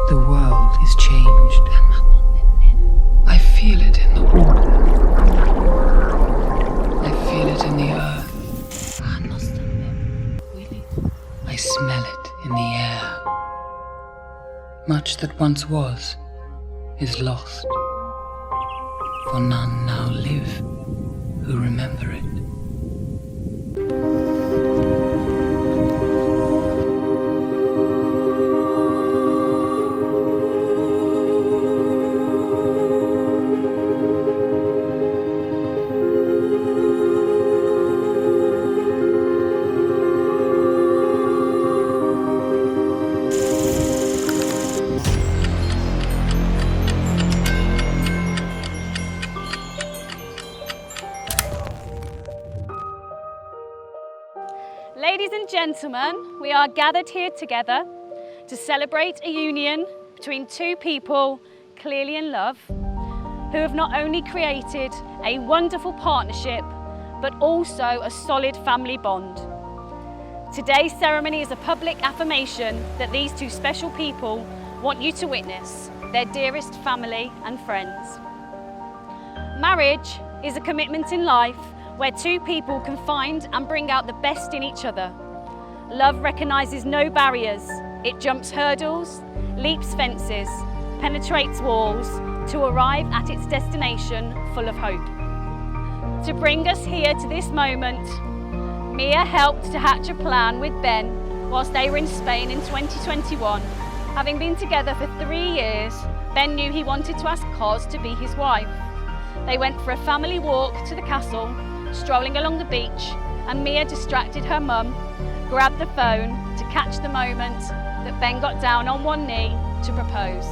The world is changed. I feel it in the water. I feel it in the earth. I smell it in the air. Much that once was is lost, for none now live who remember it. Ladies and gentlemen, we are gathered here together to celebrate a union between two people clearly in love, who have not only created a wonderful partnership, but also a solid family bond. Today's ceremony is a public affirmation that these two special people want you to witness, their dearest family and friends. Marriage is a commitment in life where two people can find and bring out the best in each other. Love recognises no barriers. It jumps hurdles, leaps fences, penetrates walls to arrive at its destination full of hope. To bring us here to this moment, Mia helped to hatch a plan with Ben whilst they were in Spain in 2021. Having been together for 3 years, Ben knew he wanted to ask COS to be his wife. They went for a family walk to the castle, strolling along the beach, and Mia distracted her mum, grabbed the phone to catch the moment that Ben got down on one knee to propose.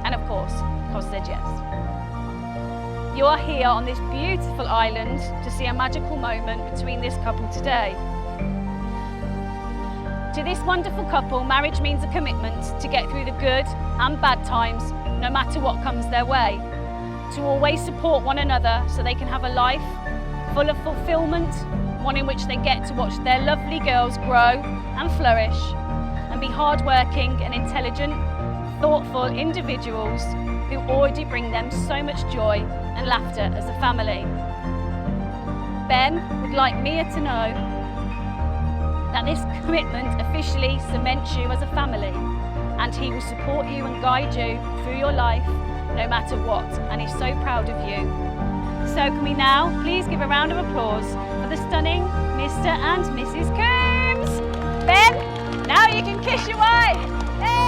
And of course, COS said yes. You are here on this beautiful island to see a magical moment between this couple today. To this wonderful couple, marriage means a commitment to get through the good and bad times, no matter what comes their way. To always support one another so they can have a life full of fulfillment, one in which they get to watch their lovely girls grow and flourish and be hardworking and intelligent, thoughtful individuals who already bring them so much joy and laughter as a family. Ben would like Mia to know that this commitment officially cements you as a family, and he will support you and guide you through your life no matter what, and he's so proud of you. So can we now please give a round of applause for the stunning Mr. and Mrs. Coombs? Ben, now you can kiss your wife. Hey!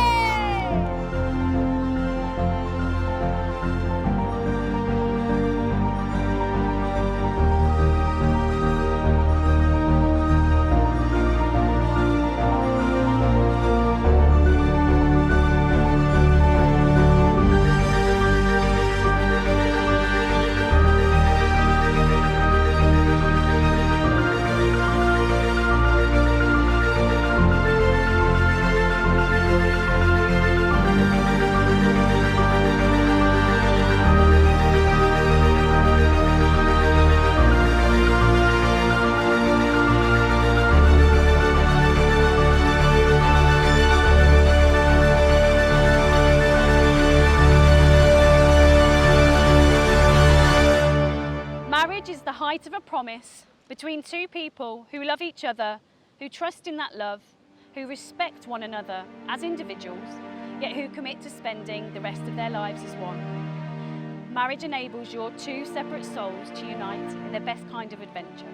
Marriage is the height of a promise between two people who love each other, who trust in that love, who respect one another as individuals, yet who commit to spending the rest of their lives as one. Marriage enables your two separate souls to unite in the best kind of adventure.